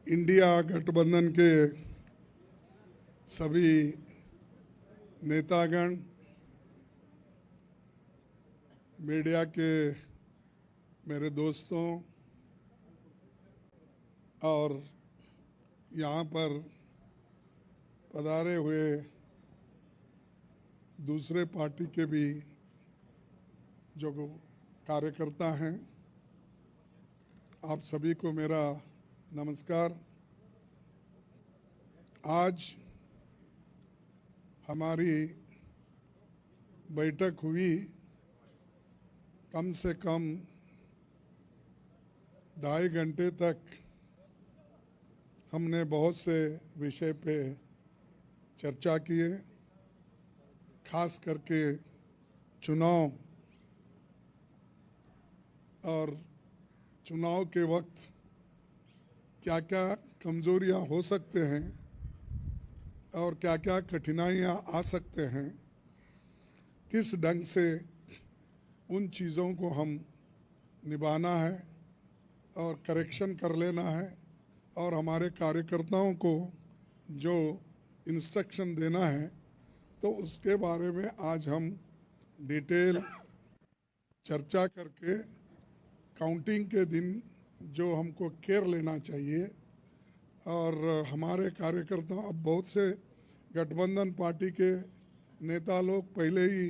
India गठबंधन के सभी नेतागण, मीडिया के मेरे दोस्तों और यहाँ पर पधारे हुए दूसरे पार्टी के भी जो कार्यकर्ता हैं, आप सभी को मेरा नमस्कार। आज हमारी बैठक हुई, कम से कम 2.5 घंटे तक हमने बहुत से विषय पे चर्चा किए, खास करके चुनाव और चुनाव के वक्त क्या क्या कमज़ोरियाँ हो सकते हैं और क्या क्या कठिनाइयाँ आ सकते हैं, किस ढंग से उन चीज़ों को हम निभाना है और करेक्शन कर लेना है और हमारे कार्यकर्ताओं को जो इंस्ट्रक्शन देना है, तो उसके बारे में आज हम डिटेल चर्चा करके काउंटिंग के दिन जो हमको केयर लेना चाहिए। और हमारे कार्यकर्ता, अब बहुत से गठबंधन पार्टी के नेता लोग पहले ही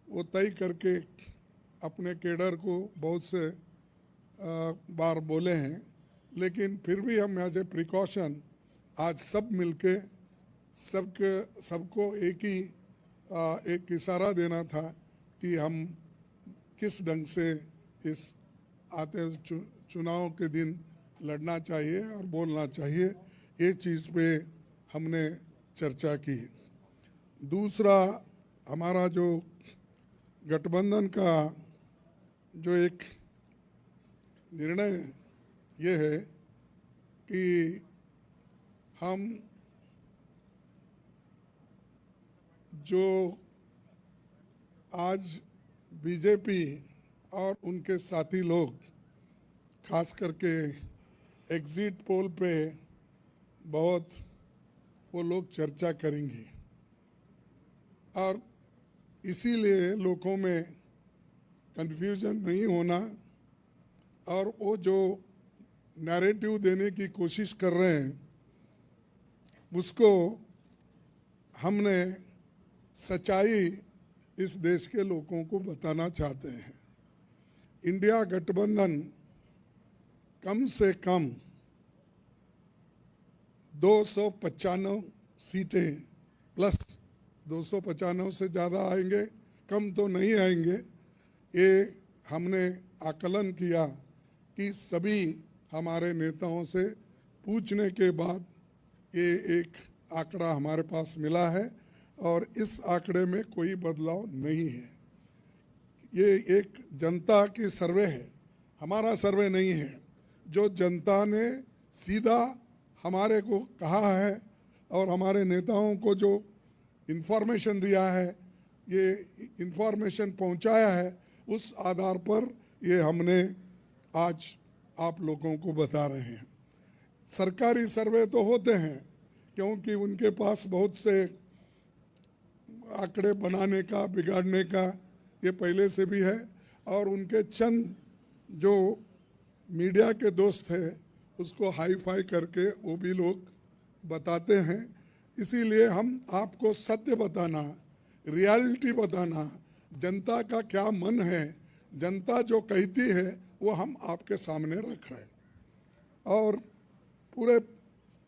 वो तय करके अपने केडर को बहुत से बार बोले हैं, लेकिन फिर भी हम एज ए प्रिकॉशन आज सब मिलके सबको एक इशारा देना था कि हम किस ढंग से इस आते चुनाव के दिन लड़ना चाहिए और बोलना चाहिए। ये चीज़ पे हमने चर्चा की। दूसरा, हमारा जो गठबंधन का जो एक निर्णय ये है कि हम जो आज बीजेपी और उनके साथी लोग खास करके एग्जिट पोल पे बहुत वो लोग चर्चा करेंगे और इसीलिए लोगों में कंफ्यूजन नहीं होना और वो जो नैरेटिव देने की कोशिश कर रहे हैं उसको हमने सच्चाई इस देश के लोगों को बताना चाहते हैं। इंडिया गठबंधन कम से कम 295 सीटें प्लस 295 से ज़्यादा आएंगे, कम तो नहीं आएंगे। ये हमने आकलन किया कि सभी हमारे नेताओं से पूछने के बाद ये एक आंकड़ा हमारे पास मिला है और इस आंकड़े में कोई बदलाव नहीं है। ये एक जनता की सर्वे है, हमारा सर्वे नहीं है। जो जनता ने सीधा हमारे को कहा है और हमारे नेताओं को जो इन्फॉर्मेशन दिया है, ये इन्फॉर्मेशन पहुंचाया है, उस आधार पर ये हमने आज आप लोगों को बता रहे हैं। सरकारी सर्वे तो होते हैं क्योंकि उनके पास बहुत से आंकड़े बनाने का, बिगाड़ने का ये पहले से भी है और उनके चंद जो मीडिया के दोस्त हैं उसको हाई फाई करके वो भी लोग बताते हैं। इसीलिए हम आपको सत्य बताना, रियलिटी बताना, जनता का क्या मन है, जनता जो कहती है वो हम आपके सामने रख रहे हैं। और पूरे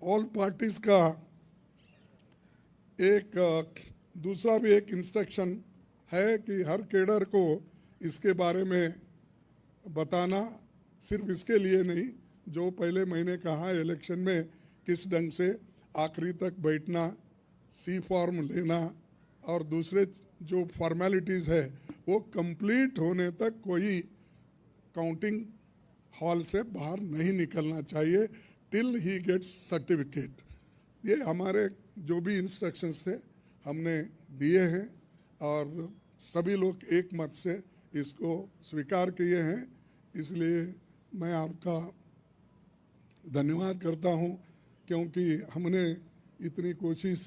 ऑल पार्टीज का एक दूसरा भी एक इंस्ट्रक्शन है कि हर केडर को इसके बारे में बताना, सिर्फ इसके लिए नहीं, जो पहले मैंने कहा इलेक्शन में किस ढंग से आखिरी तक बैठना, सी फॉर्म लेना और दूसरे जो फॉर्मेलिटीज़ है वो कंप्लीट होने तक कोई काउंटिंग हॉल से बाहर नहीं निकलना चाहिए टिल ही गेट्स सर्टिफिकेट। ये हमारे जो भी इंस्ट्रक्शंस थे हमने दिए हैं और सभी लोग एक मत से इसको स्वीकार किए हैं। इसलिए मैं आपका धन्यवाद करता हूं, क्योंकि हमने इतनी कोशिश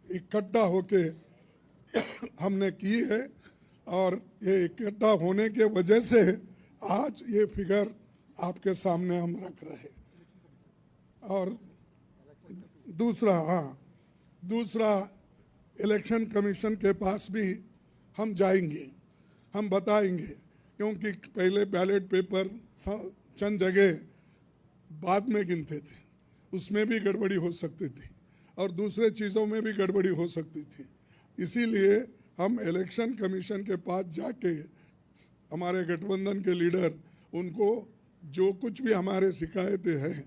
इकट्ठा होके हमने की है और ये इकट्ठा होने के वजह से आज ये फिगर आपके सामने हम रख रहे हैं। और दूसरा इलेक्शन कमीशन के पास भी हम जाएंगे, हम बताएंगे, क्योंकि पहले बैलेट पेपर चंद जगह बाद में गिनते थे, उसमें भी गड़बड़ी हो सकती थी और दूसरे चीज़ों में भी गड़बड़ी हो सकती थी। इसीलिए हम इलेक्शन कमीशन के पास जाके हमारे गठबंधन के लीडर उनको जो कुछ भी हमारे शिकायतें हैं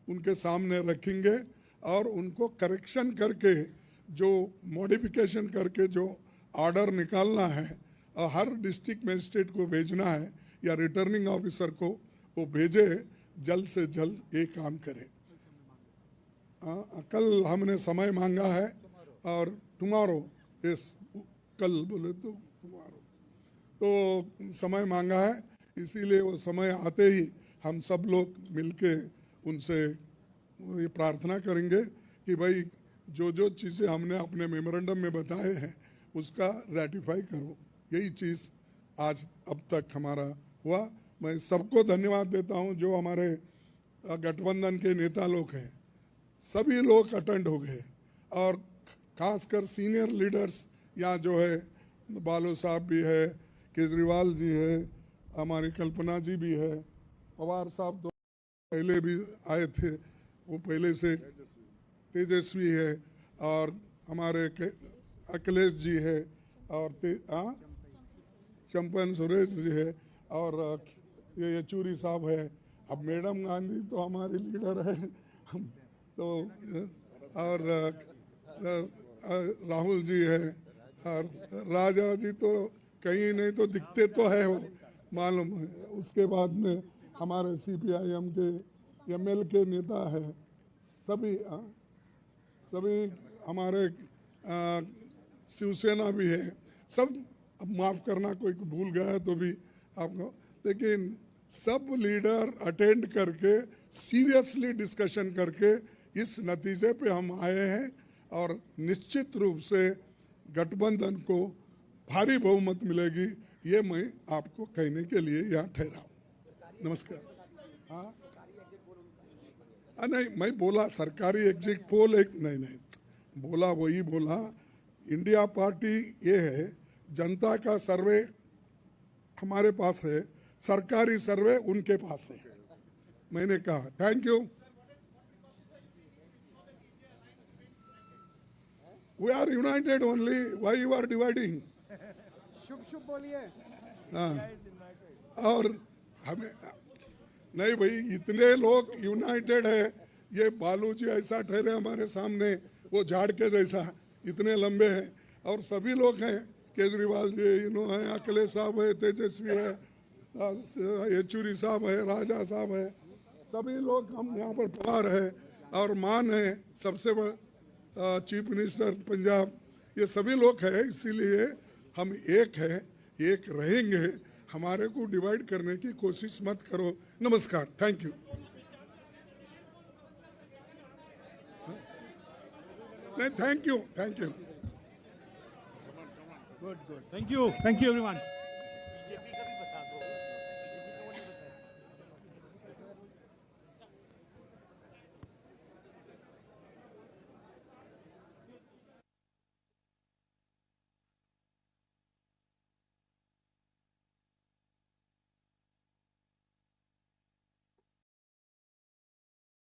उनके सामने रखेंगे और उनको करेक्शन करके जो मॉडिफिकेशन करके जो ऑर्डर निकालना है और हर डिस्ट्रिक्ट मजिस्ट्रेट को भेजना है या रिटर्निंग ऑफिसर को वो भेजे, जल्द से जल्द ये काम करें। कल हमने समय मांगा है और टुमारो, कल बोले तो टुमारो, तो समय मांगा है, इसीलिए वो समय आते ही हम सब लोग मिलके उनसे ये प्रार्थना करेंगे कि भाई जो जो चीज़ें हमने अपने मेमोरेंडम में बताए हैं उसका रेटिफाई करो। यही चीज़ आज अब तक हमारा हुआ। मैं सबको धन्यवाद देता हूं, जो हमारे गठबंधन के नेता लोग हैं, सभी लोग अटेंड हो गए और खासकर सीनियर लीडर्स यहाँ जो है, बालो साहब भी है, केजरीवाल जी है, हमारी कल्पना जी भी है, पवार साहब तो पहले भी आए थे, वो पहले से तेजस्वी है, और हमारे अखिलेश जी है, और चंपन सुरेश जी है, और ये येचूरी साहब है। अब मैडम गांधी तो हमारी लीडर है तो, और राहुल जी है, और राजा जी तो कहीं नहीं तो दिखते तो है वो, मालूम है। उसके बाद में हमारे CPIM के ML के नेता है, सभी हमारे शिवसेना भी है, सब। अब माफ़ करना कोई भूल गया तो भी आपको, लेकिन सब लीडर अटेंड करके सीरियसली डिस्कशन करके इस नतीजे पे हम आए हैं और निश्चित रूप से गठबंधन को भारी बहुमत मिलेगी, ये मैं आपको कहने के लिए यहाँ ठहरा हूँ। नमस्कार। हाँ नहीं, मैं बोला सरकारी एग्जिट पोल एक नहीं बोला, वही बोला। इंडिया पार्टी ये है, जनता का सर्वे हमारे पास है, सरकारी सर्वे उनके पास है। मैंने कहा thank you. We are united only, why you are dividing? शुभ शुभ बोलिए। हाँ, और हमें नहीं भाई, इतने लोग यूनाइटेड है। ये बालू जी ऐसा ठहरे हमारे सामने, वो झाड़ के जैसा, इतने लंबे हैं, और सभी लोग हैं, केजरीवाल जी है, अखिलेश साहब है, तेजस्वी है, येचूरी साहब है, राजा साहब है, सभी लोग हम यहाँ पर पवार है, और मान है सबसे चीफ मिनिस्टर पंजाब, ये सभी लोग हैं। इसीलिए हम एक है, एक रहेंगे। हमारे को डिवाइड करने की कोशिश मत करो। नमस्कार, थैंक यू। नहीं, thank you. Good good, thank you everyone.